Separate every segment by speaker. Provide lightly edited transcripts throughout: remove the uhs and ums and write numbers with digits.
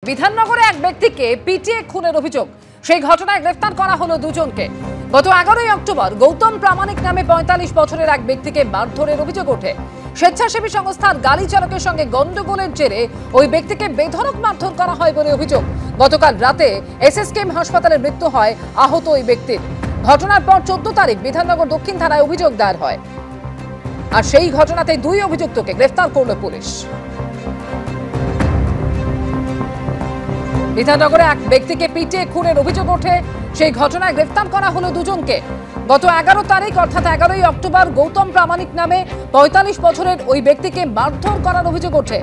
Speaker 1: বিধাননগরে এক ব্যক্তিকে পিটিয়ে খুনের অভিযোগ, সেই ঘটনায় গ্রেফতার করা হলো দুজনকে। গত 11 অক্টোবর গৌতম প্রামাণিক নামে 45 বছরের এক ব্যক্তিকে মারধরের অভিযোগ ওঠে। স্বেচ্ছাসেবী সংস্থার গাড়ি চালকের সঙ্গে গন্ডগোলের জেরে ওই ব্যক্তিকে বেধড়ক মারধর করা হয় বলে অভিযোগ। গতকাল রাতে এসএসকেএম হাসপাতালে মৃত্যু হয় আহত ওই ব্যক্তির। ঘটনার পর 14 তারিখ বিধাননগর দক্ষিণ থানায় অভিযোগ দায়ের হয়, আর সেই ঘটনাতে দুই অভিযুক্তকে গ্রেফতার করল পুলিশ। বিধাননগরে এক ব্যক্তিকে পিটিয়ে খুনের অভিযোগ ওঠে, সেই ঘটনায় গ্রেফতার করা হলো দুজনকে। গত 11 তারিখ অর্থাৎ 11 অক্টোবর গৌতম প্রামাণিক নামে 45 বছরের ওই ব্যক্তিকে মারধর করার অভিযোগ ওঠে।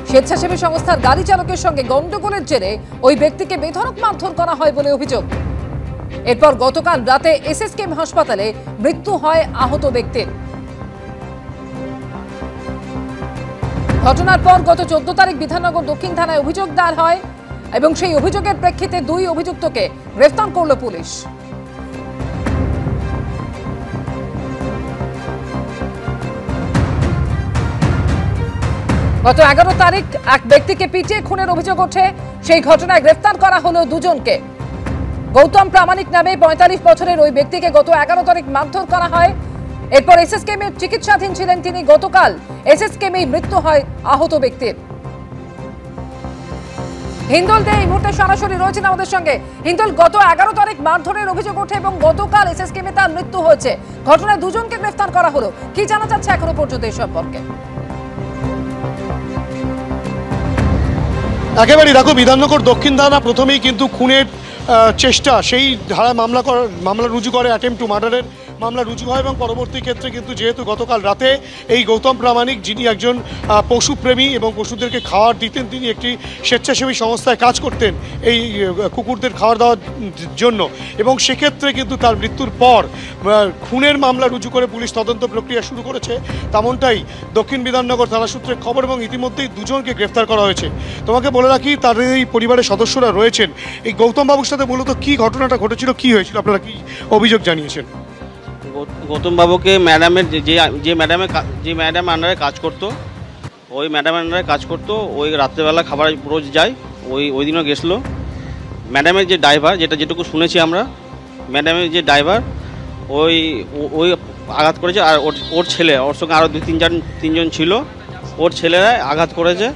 Speaker 1: স্বেচ্ছাসেবী সংস্থার গাড়ি চালকের সঙ্গে গন্ডগোলের জেরে ওই ব্যক্তিকে বেধড়ক মারধর করা হয় বলে অভিযোগ। এরপর গতকাল রাতে এসএসকেএম হাসপাতালে মৃত্যু হয় আহত ব্যক্তির। ঘটনার পর গত 14 তারিখ বিধাননগর দক্ষিণ থানায় অভিযোগ দায়ের হয় এবং সেই অভিযোগের প্রেক্ষিতে দুই অভিযুক্তকে গ্রেফতার করল পুলিশ। গত 11 তারিখ এক ব্যক্তিকে পিটিয়ে খুনের অভিযোগ ওঠে, সেই ঘটনায় গ্রেফতার করা হলো দুজনকে। গৌতম প্রামাণিক নামে 45 বছরের ওই ব্যক্তিকে গত 11 তারিখ মারধর করা হয়। এরপর এসএসকেএমে চিকিৎসাধীন ছিলেন তিনি। গতকাল এসএসকেএমে মৃত্যু হয় আহত ব্যক্তির। হিন্দল দে এই মুহূর্তে সরাসরি রয়েছেন আমাদের সঙ্গে। হিন্দল, গত 11 তারিখ মারধরের অভিযোগ ওঠে এবং গতকাল এসএসকেএমে তার মৃত্যু হয়েছে। ঘটনায় দুজনকে গ্রেফতার করা হলো, কি জানা যাচ্ছে এখনো পর্যন্ত এই সম্পর্কে?
Speaker 2: একেবারেই দেখো, বিধাননগর দক্ষিণ থানা প্রথমেই কিন্তু খুনের চেষ্টা সেই ধারায় মামলা রুজু করে, অ্যাটেম্প টু মার্ডারের মামলা রুজু হয় এবং পরবর্তী ক্ষেত্রে কিন্তু যেহেতু গতকাল রাতে এই গৌতম প্রামাণিক, যিনি একজন পশুপ্রেমী এবং পশুদেরকে খাবার দিতেন, তিনি একটি স্বেচ্ছাসেবী সংস্থায় কাজ করতেন এই কুকুরদের খাবার দেওয়ার জন্য, এবং সেক্ষেত্রে কিন্তু তার মৃত্যুর পর খুনের মামলা রুজু করে পুলিশ তদন্ত প্রক্রিয়া শুরু করেছে, তেমনটাই দক্ষিণ বিধাননগর থানা সূত্রে খবর, এবং ইতিমধ্যেই দুজনকে গ্রেফতার করা হয়েছে। তোমাকে বলে রাখি, তাদের এই পরিবারের সদস্যরা রয়েছেন। এই গৌতম বাবুর সাথে মূলত কি ঘটনাটা ঘটেছিল, কি হয়েছিল, আপনারা কি অভিযোগ জানিয়েছেন?
Speaker 3: গৌতম বাবুকে ম্যাডামের যে ম্যাডাম আন্ডারে কাজ করতো, ওই ম্যাডামের আন্ডারে কাজ করতো, ওই রাত্রেবেলা খাবার রোজ যায়, ওই দিনও গেছিলো। ম্যাডামের যে ড্রাইভার, যেটুকু শুনেছি আমরা, ম্যাডামের যে ড্রাইভার ওই আঘাত করেছে, আর ওর ছেলে, ওর সঙ্গে আরও তিনজন ছিল, ওর ছেলেরা আঘাত করেছে।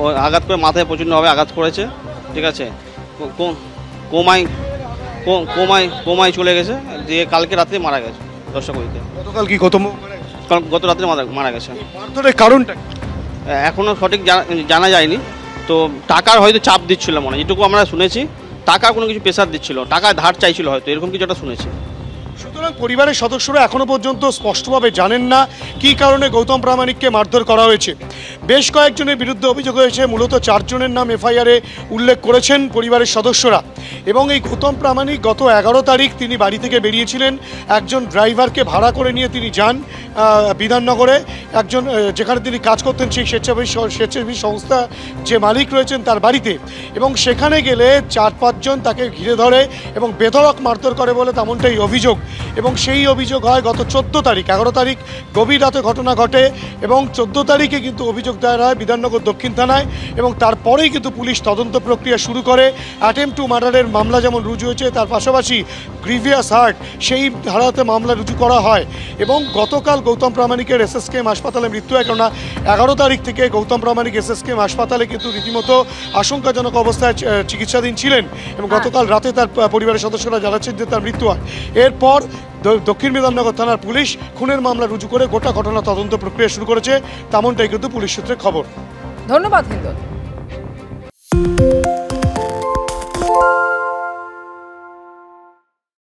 Speaker 3: ও আঘাত করে মাথায় প্রচণ্ডভাবে আঘাত করেছে, ঠিক আছে। কোমায় চলে গেছে, দিয়ে কালকে রাতে মারা গেছে 10টা কুড়িতে।
Speaker 2: গতকাল কি
Speaker 3: গত রাত্রে মারা গেছে।
Speaker 2: মারধরের কারণটা
Speaker 3: এখনও সঠিক জানা যায়নি, তো টাকার হয়তো চাপ দিচ্ছিল মনে হয়, যেটুকু আমরা শুনেছি। টাকা কোনো কিছু প্রেশার দিচ্ছিল, টাকা ধার চাইছিল হয়তো, এরকম কিছু একটা শুনেছি।
Speaker 2: সুতরাং পরিবারের সদস্যরা এখনো পর্যন্ত স্পষ্টভাবে জানেন না কী কারণে গৌতম প্রামাণিককে মারধর করা হয়েছে। বেশ কয়েকজনের বিরুদ্ধে অভিযোগ হয়েছে, মূলত 4 জনের নাম এফআইআরে উল্লেখ করেছেন পরিবারের সদস্যরা। এবং এই গৌতম প্রামাণিক গত 11 তারিখ তিনি বাড়ি থেকে বেরিয়েছিলেন, একজন ড্রাইভারকে ভাড়া করে নিয়ে তিনি যান বিধাননগরে, একজন যেখানে তিনি কাজ করতেন সেই স্বেচ্ছাসেবী সংস্থা যে মালিক রয়েছেন তার বাড়িতে, এবং সেখানে গেলে 4-5 জন তাকে ঘিরে ধরে এবং বেধড়ক মারধর করে বলে তেমনটাই অভিযোগ। এবং সেই অভিযোগ হয় গত 14 তারিখ। 11 তারিখ গভীর রাতে ঘটনা ঘটে এবং 14 তারিখে কিন্তু অভিযোগ দায়ের হয় বিধাননগর দক্ষিণ থানায়, এবং তারপরেই কিন্তু পুলিশ তদন্ত প্রক্রিয়া শুরু করে। অ্যাটেম্প টু মার্ডারের মামলা যেমন রুজু হয়েছে, তার পাশাপাশি গ্রিভিয়াস হার্ট সেই ধারাতে মামলা রুজু করা হয়। এবং গতকাল গৌতম প্রামাণিকের এসএসকেএম হাসপাতালে মৃত্যু হয়, কেননা 11 তারিখ থেকে গৌতম প্রামাণিক এসএসকেএম হাসপাতালে কিন্তু রীতিমতো আশঙ্কাজনক অবস্থায় চিকিৎসাধীন ছিলেন, এবং গতকাল রাতে তার পরিবারের সদস্যরা জানাচ্ছেন যে তার মৃত্যু হয়। এরপর দক্ষিণ বিধাননগর থানার পুলিশ খুনের মামলা রুজু করে গোটা ঘটনা তদন্ত প্রক্রিয়া শুরু করেছে, তেমনটাই কিন্তু পুলিশ সূত্রে খবর।
Speaker 1: ধন্যবাদ হিন্দল।